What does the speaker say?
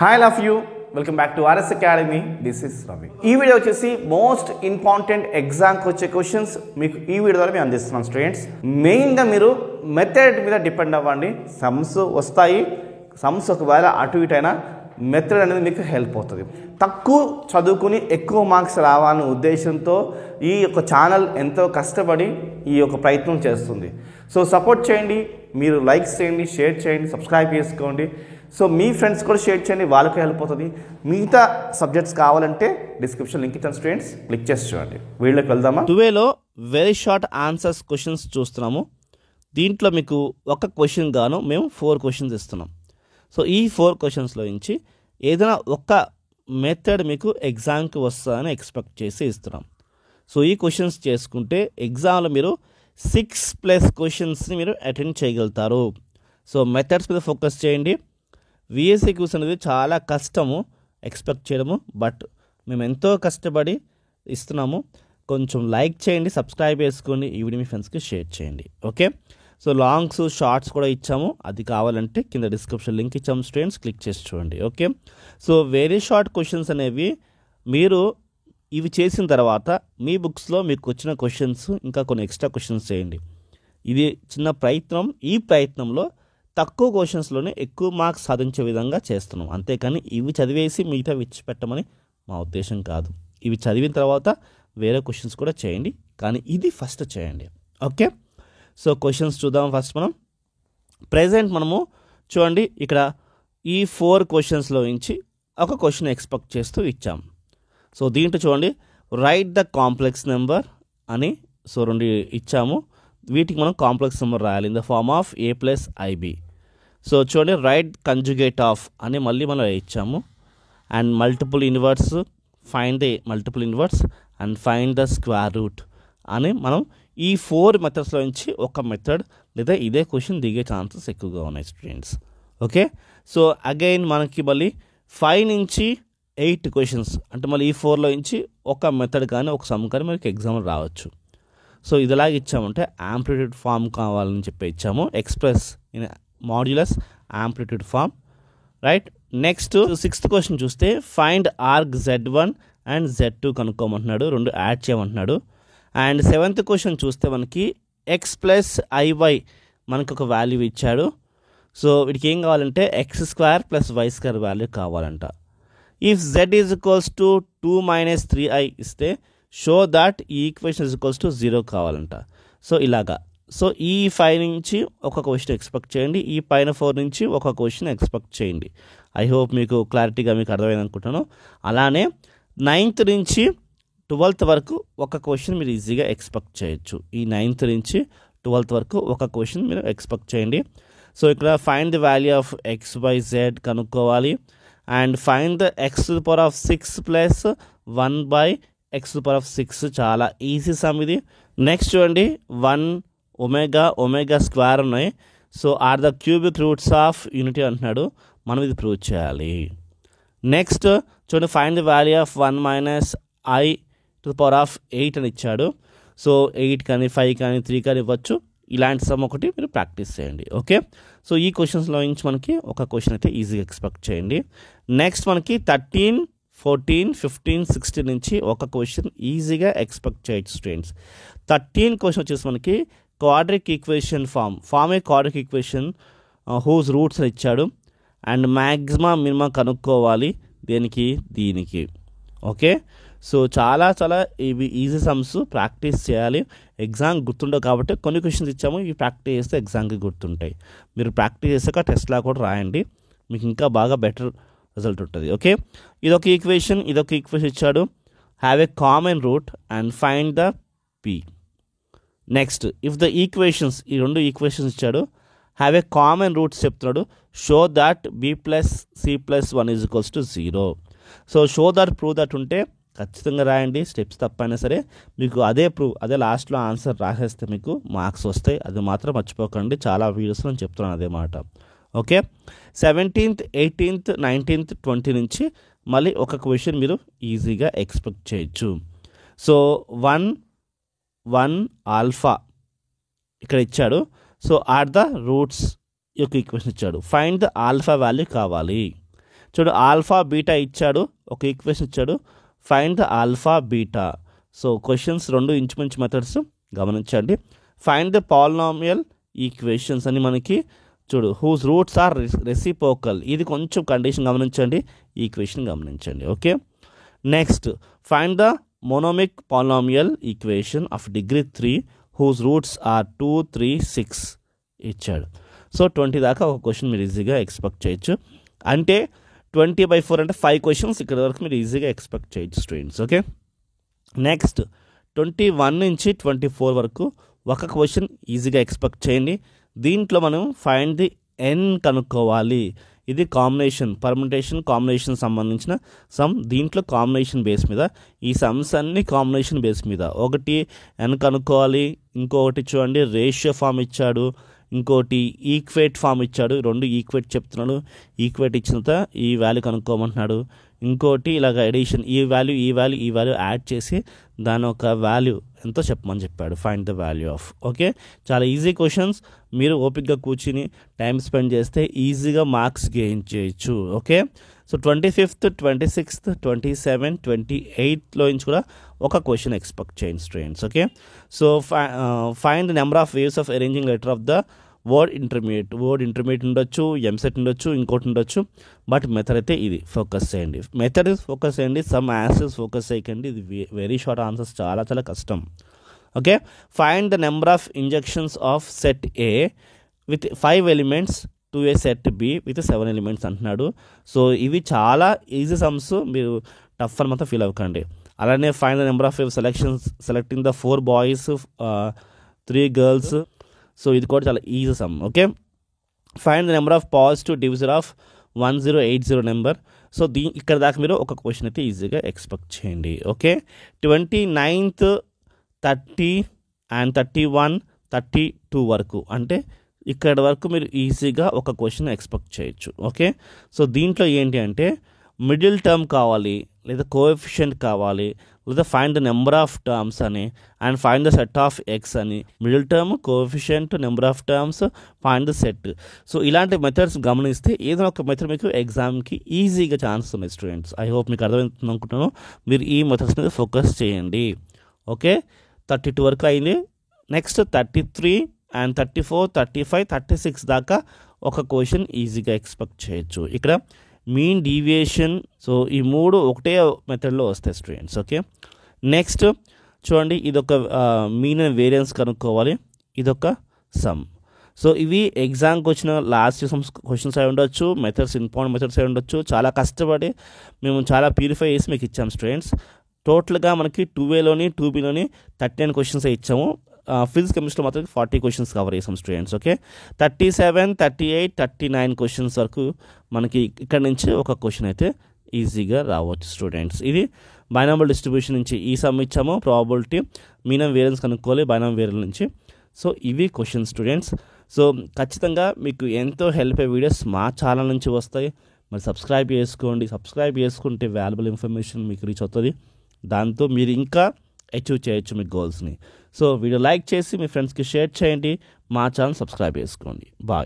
Hi, love you. Welcome back to RS Academy. This is Ravi. ఈ video వచ్చేసి most important ఎగ్జామ్కి వచ్చే questions మీకు ఈ వీడియో ద్వారా మేము అందిస్తున్నాం స్టూడెంట్స్. మెయిన్గా మీరు మెథడ్ మీద డిపెండ్ అవ్వండి. సమ్స్ వస్తాయి, సమ్స్ ఒకవేళ అటు ఇటు అయినా మెథడ్ అనేది మీకు హెల్ప్ అవుతుంది. తక్కువ చదువుకుని ఎక్కువ మార్క్స్ రావాలనే ఉద్దేశంతో ఈ యొక్క ఛానల్ ఎంతో కష్టపడి ఈ యొక్క ప్రయత్నం చేస్తుంది. సో సపోర్ట్ చేయండి, మీరు లైక్స్ చేయండి, షేర్ చేయండి, సబ్స్క్రైబ్ చేసుకోండి. సో మీ ఫ్రెండ్స్ కూడా షేర్ చేయండి, వాళ్ళకి హెల్ప్ అవుతుంది. మిగతా సబ్జెక్ట్స్ కావాలంటే డిస్క్రిప్షన్ లింక్ ఇచ్చాను స్టూడెంట్స్, క్లిక్ చేసి చూడండి. వీళ్ళకి వెళ్దామా? 2Aలో వెరీ షార్ట్ ఆన్సర్స్ క్వశ్చన్స్ చూస్తున్నాము. దీంట్లో మీకు ఒక క్వశ్చన్ గాను మేము 4 క్వశ్చన్స్ ఇస్తున్నాం. సో ఈ 4 క్వశ్చన్స్లో నుంచి ఏదైనా ఒక మెథడ్ మీకు ఎగ్జామ్కి వస్తుందని ఎక్స్పెక్ట్ చేసి ఇస్తున్నాం. సో ఈ క్వశ్చన్స్ చేసుకుంటే ఎగ్జామ్లో మీరు 6+ క్వశ్చన్స్ని మీరు అటెండ్ చేయగలుగుతారు. సో మెథడ్స్ మీద ఫోకస్ చేయండి. విఎస్సి క్యూస్ అనేది చాలా కష్టము ఎక్స్పెక్ట్ చేయడము, బట్ మేము ఎంతో కష్టపడి ఇస్తున్నాము. కొంచెం లైక్ చేయండి, సబ్స్క్రైబ్ చేసుకోండి, ఈ వీడియో మీ ఫ్రెండ్స్కి షేర్ చేయండి. ఓకే, సో లాంగ్స్ షార్ట్స్ కూడా ఇచ్చాము, అది కావాలంటే కింద డిస్క్రిప్షన్ లింక్ ఇచ్చాము స్టూడెంట్స్, క్లిక్ చేసి చూడండి. Okay, so very short questions అనేవి మీరు ఇవి చేసిన తర్వాత మీ బుక్స్లో మీకు వచ్చిన క్వశ్చన్స్ ఇంకా కొన్ని ఎక్స్ట్రా క్వశ్చన్స్ చేయండి. ఇది చిన్న ప్రయత్నం. ఈ ప్రయత్నంలో తక్కువ క్వశ్చన్స్లోనే ఎక్కువ మార్క్స్ సాధించే విధంగా చేస్తున్నాం. అంతేకాని ఇవి చదివేసి మిగతా విడిచిపెట్టమని మా ఉద్దేశం కాదు. ఇవి చదివిన తర్వాత వేరే క్వశ్చన్స్ కూడా చేయండి, కానీ ఇది ఫస్ట్ చేయండి. ఓకే, సో క్వశ్చన్స్ చూద్దాం. ఫస్ట్ మనం ప్రెజెంట్ మనము చూడండి, ఇక్కడ ఈ 4 క్వశ్చన్స్లో నుంచి ఒక క్వశ్చన్ ఎక్స్పెక్ట్ చేస్తూ ఇచ్చాం. సో దీంట్లో చూడండి, రైట్ ద కాంప్లెక్స్ నెంబర్ అని సో 2 ఇచ్చాము. వీటికి మనం కాంప్లెక్స్ నెంబర్ రాయాలి in the form of a+ib. So చూడండి, రైట్ కంజుగేట్ ఆఫ్ అని మళ్ళీ మనం ఇచ్చాము. And multiple inverse, find the multiple inverse and find the square root అని మనం ఈ 4 మెథడ్స్లో నుంచి ఒక మెథడ్ లేదా ఇదే క్వశ్చన్ దిగే ఛాన్సెస్ ఎక్కువగా ఉన్నాయి స్టూడెంట్స్. ఓకే, సో అగైన్ మనకి మళ్ళీ 5 నుంచి 8 క్వశ్చన్స్ అంటే మళ్ళీ ఈ 4లో నుంచి ఒక మెథడ్ కానీ ఒక సమ్ కానీ మనకి ఎగ్జామ్లో రావచ్చు. సో ఇదిలాగా ఇచ్చామంటే యాంప్లిట్యూడ్ ఫామ్ కావాలని చెప్పి ఇచ్చాము, express in modulus amplitude form. Right, next 6th question చూస్తే find arg Z1 and Z2 కనుక్కోమంటున్నాడు, 2 యాడ్ చేయమంటున్నాడు. అండ్ 7th క్వశ్చన్ చూస్తే మనకి x+iy మనకి ఒక వాల్యూ ఇచ్చాడు. సో వీటికి ఏం కావాలంటే x² + y² వాల్యూ కావాలంట. If z is equals to 2 - 3i ఇస్తే షో దాట్ ఈ ఈక్వేషన్ ఈజ్ ఈక్వల్స్ టు 0 కావాలంట. సో ఇలాగా. సో ఈ 5 నుంచి ఒక క్వశ్చన్ ఎక్స్పెక్ట్ చేయండి, ఈ పైన 4 నుంచి ఒక క్వశ్చన్ ఎక్స్పెక్ట్ చేయండి. ఐ హోప్ మీకు క్లారిటీగా మీకు అర్థమైంది అనుకుంటాను. అలానే 9th నుంచి 12th వరకు ఒక క్వశ్చన్ మీరు ఈజీగా ఎక్స్పెక్ట్ చేయొచ్చు. ఈ 9th నుంచి 12th వరకు ఒక క్వశ్చన్ మీరు ఎక్స్పెక్ట్ చేయండి. సో ఇక్కడ find the value of x/z కనుక్కోవాలి. And find the x⁶ + 1/x⁶. చాలా ఈజీ సమ్ ఇది. నెక్స్ట్ చూడండి, 1 ఒమేగా స్క్వేర్ ఉన్నాయి. So are the cubic roots of unity అంటున్నాడు, మనం ఇది ప్రూవ్ చేయాలి. నెక్స్ట్ చూడండి, find the value of 1 - i⁸ అని ఇచ్చాడు. సో 8 కానీ 5 కానీ 3 కానీ ఇవ్వచ్చు. ఇలాంటి సమ్ ఒకటి మీరు ప్రాక్టీస్ చేయండి. ఓకే, సో ఈ క్వశ్చన్స్లో నుంచి మనకి ఒక క్వశ్చన్ అయితే ఈజీగా ఎక్స్పెక్ట్ చేయండి. నెక్స్ట్ మనకి 13, 14, 15, 16 నుంచి ఒక క్వశ్చన్ ఈజీగా ఎక్స్పెక్ట్ చేయొచ్చు స్టూడెంట్స్. 13 క్వశ్చన్ వచ్చేసి మనకి క్వాడ్రిక్ ఈక్వేషన్ ఫామ్ ఏ క్వాడ్రిక్ ఈక్వేషన్ హూజ్ రూట్స్ అని ఇచ్చాడు. అండ్ మ్యాక్సిమం మినిమం కనుక్కోవాలి దీనికి. ఓకే, సో చాలా ఇవి ఈజీ సమ్స్ ప్రాక్టీస్ చేయాలి. ఎగ్జామ్ గుర్తుండవు కాబట్టి కొన్ని క్వశ్చన్స్ ఇచ్చాము, ఇవి ప్రాక్టీస్ చేస్తే ఎగ్జామ్కి గుర్తుంటాయి. మీరు ప్రాక్టీస్ చేసాక టెస్ట్లా కూడా రాయండి, మీకు ఇంకా బాగా బెటర్ రిజల్ట్ ఉంటుంది. ఓకే, ఇదొక ఈక్వేషన్ ఇచ్చాడు. Have a common root and find the p. Next if the equations, ఈ 2 ఈక్వేషన్స్ ఇచ్చాడు, హ్యావ్ ఏ కామన్ రూట్స్ చెప్తున్నాడు. Show that b+c+1 is equals to 0. So show that, prove that ఉంటే ఖచ్చితంగా రాయండి, steps తప్పైనా సరే. మీకు అదే లాస్ట్లో ఆన్సర్ రాసేస్తే మీకు మార్క్స్ వస్తాయి, అది మాత్రం మర్చిపోకండి. చాలా వీడియోస్లో నేను చెప్తున్నాను అదే మాట. ఓకే, 17th, 18th, 19th, 20 నుంచి మళ్ళీ ఒక క్వశ్చన్ మీరు ఈజీగా ఎక్స్పెక్ట్ చేయొచ్చు. సో 1 ఆల్ఫా ఇక్కడ ఇచ్చాడు. సో ఆర్ ద రూట్స్ యొక్క ఈక్వేషన్ ఇచ్చాడు. ఫైండ్ ద ఆల్ఫా వాల్యూ కావాలి. చూడు ఆల్ఫా బీటా ఇచ్చాడు, ఒక ఈక్వేషన్ ఇచ్చాడు, find the alpha beta. So questions రెండు ఇంచుమించు మెథడ్స్ గమనించండి. ఫైండ్ ద పాలినామియల్ ఈక్వేషన్స్ అని మనకి చూడు హూస్ రూట్స్ ఆర్ రెసిప్రోకల్, ఇది కొంచెం కండిషన్ గమనించండి, ఈక్వేషన్ గమనించండి. Okay, next find the monic polynomial equation of degree 3 whose roots are 2, 3, 6 ఇచ్చాడు. సో 20 దాకా ఒక క్వశ్చన్ మీరు ఈజీగా ఎక్స్పెక్ట్ చేయొచ్చు. అంటే 20/4 అంటే 5 క్వశ్చన్స్ ఇక్కడ వరకు మీరు ఈజీగా ఎక్స్పెక్ట్ చేయొచ్చు స్టూడెంట్స్. ఓకే, నెక్స్ట్ 21 నుంచి 24 వరకు ఒక క్వశ్చన్ ఈజీగా ఎక్స్పెక్ట్ చేయండి. దీంట్లో మనం ఫైండ్ ది ఎన్ కనుక్కోవాలి. ఇది కాంబినేషన్, పర్ముటేషన్ కాంబినేషన్ సంబంధించిన సమ్. దీంట్లో కాంబినేషన్ బేస్ మీద ఈ సమ్స్ అన్ని కాంబినేషన్ బేస్ మీద ఒకటి ఎన్ కనుక్కోవాలి, ఇంకొకటి చూడండి రేషియో ఫామ్ ఇచ్చాడు, ఇంకోటి ఈక్వేట్ ఫామ్ ఇచ్చాడు, రెండు ఈక్వేట్ చెప్తున్నాడు, ఈక్వేట్ ఇచ్చిన తర్వాత ఈ వాల్యూ కనుక్కోమంటున్నాడు, ఇంకోటి ఇలాగ ఎడిషన్ ఈ వాల్యూ యాడ్ చేసి దాని ఒక వాల్యూ ఎంతో చెప్పమని చెప్పాడు, find the value of. Okay, చాలా ఈజీ క్వశ్చన్స్, మీరు ఓపిక్గా కూర్చుని టైం స్పెండ్ చేస్తే ఈజీగా మార్క్స్ గెయిన్ చేయొచ్చు. ఓకే, సో 25th, 26th, 27, 28లో నుంచి కూడా ఒక క్వశ్చన్ ఎక్స్పెక్ట్ చేయండి students. Okay, so find the number of waves of arranging letter of the word intermediate ఉండొచ్చు, ఎంసెట్ ఉండొచ్చు, ఇంకోటి ఉండొచ్చు, బట్ మెథడ్ అయితే ఇది ఫోకస్ చేయండి. మెథడ్ ఫోకస్ చేయండి, సమ్ ఆన్సర్స్ ఫోకస్ చేయకండి. ఇది వెరీ షార్ట్ ఆన్సర్స్, చాలా చాలా కష్టం. Okay, find the number of injections of set A with 5 elements to A set be with 7 elements అంటున్నాడు. సో ఇవి చాలా ఈజీ సమ్స్, మీరు టఫ్ అని మాత్రం ఫీల్ అవ్వకండి. అలానే find the number of selecting the 4 boys 3 girls. So ఇది కూడా చాలా easy some. Okay, find the number of positive divisor of 1080 number. So ఇక్కడ దాకా మీరు ఒక క్వశ్చన్ అయితే ఈజీగా ఎక్స్పెక్ట్ చేయండి. ఓకే, 29th, 30 and 31, 32 వరకు అంటే ఇక్కడ వరకు మీరు ఈజీగా ఒక క్వశ్చన్ ఎక్స్పెక్ట్ చేయొచ్చు. ఓకే, సో దీంట్లో ఏంటి అంటే మిడిల్ టర్మ్ కావాలి, లేదా కోఎఫిషియంట్ కావాలి, లేదా find the number of terms అని, and find the set of X అని. Middle term, coefficient, number of terms, find the set. So ఇలాంటి మెథడ్స్ గమనిస్తే ఏదైనా ఒక మెథడ్ మీకు ఎగ్జామ్కి ఈజీగా ఛాన్స్ ఉన్నాయి స్టూడెంట్స్. ఐ హోప్ మీకు అర్థమవుతుంది అనుకుంటున్నాను. మీరు ఈ మెథడ్స్ మీద ఫోకస్ చేయండి. ఓకే, 32 వరకు అయింది. నెక్స్ట్ 33 and 34, 35, 36 దాకా ఒక క్వశ్చన్ ఈజీగా ఎక్స్పెక్ట్ చేయొచ్చు. ఇక్కడ మీన్ డీవియేషన్, సో ఈ మూడు ఒకటే మెథడ్లో వస్తాయి స్టూడెంట్స్. ఓకే, నెక్స్ట్ చూడండి ఇదొక మీన్ అండ్ వేరియన్స్ కనుక్కోవాలి, ఇదొక సమ్. సో ఇవి ఎగ్జామ్కి వచ్చిన లాస్ట్ సమ్స్ క్వశ్చన్స్ అయి ఉండొచ్చు, మెథడ్స్ ఇంపార్టెంట్ మెథడ్స్ అయి ఉండొచ్చు. చాలా కష్టపడి మేము చాలా ప్యూరిఫై చేసి మీకు ఇచ్చాము స్టూడెంట్స్. టోటల్గా మనకి 2Aలోని 2Bలోని 39 క్వశ్చన్స్ ఇచ్చాము. ఫిజిక్స్ కెమిస్ట్రీలో మాత్రం 40 క్వశ్చన్స్ కవర్ చేసాం స్టూడెంట్స్. ఓకే, 37, 38, 39 క్వశ్చన్స్ వరకు మనకి ఇక్కడ నుంచి ఒక క్వశ్చన్ అయితే ఈజీగా రావచ్చు స్టూడెంట్స్. ఇది బైనామియల్ డిస్ట్రిబ్యూషన్ నుంచి ఈ సమ్ ఇచ్చాము, ప్రాబబిలిటీ, మీన్ అండ్ వేరియన్స్ కనుక్కోవాలి బైనామియల్ వేరియన్స్ నుంచి. సో ఇవి క్వశ్చన్స్ స్టూడెంట్స్. సో ఖచ్చితంగా మీకు ఎంతో హెల్ప్ అయ్యే వీడియోస్ మా ఛానల్ నుంచి వస్తాయి. మరి సబ్స్క్రైబ్ చేసుకోండి. సబ్స్క్రైబ్ చేసుకుంటే వాల్యుబుల్ ఇన్ఫర్మేషన్ మీకు రీచ్ అవుతుంది. దాంతో మీరు ఇంకా అచీవ్ చేయొచ్చు మీ గోల్స్ని. సో వీడియో లైక్ చేసి మీ ఫ్రెండ్స్కి షేర్ చేయండి. మా ఛానల్ సబ్స్క్రైబ్ చేసుకోండి. బాయ్.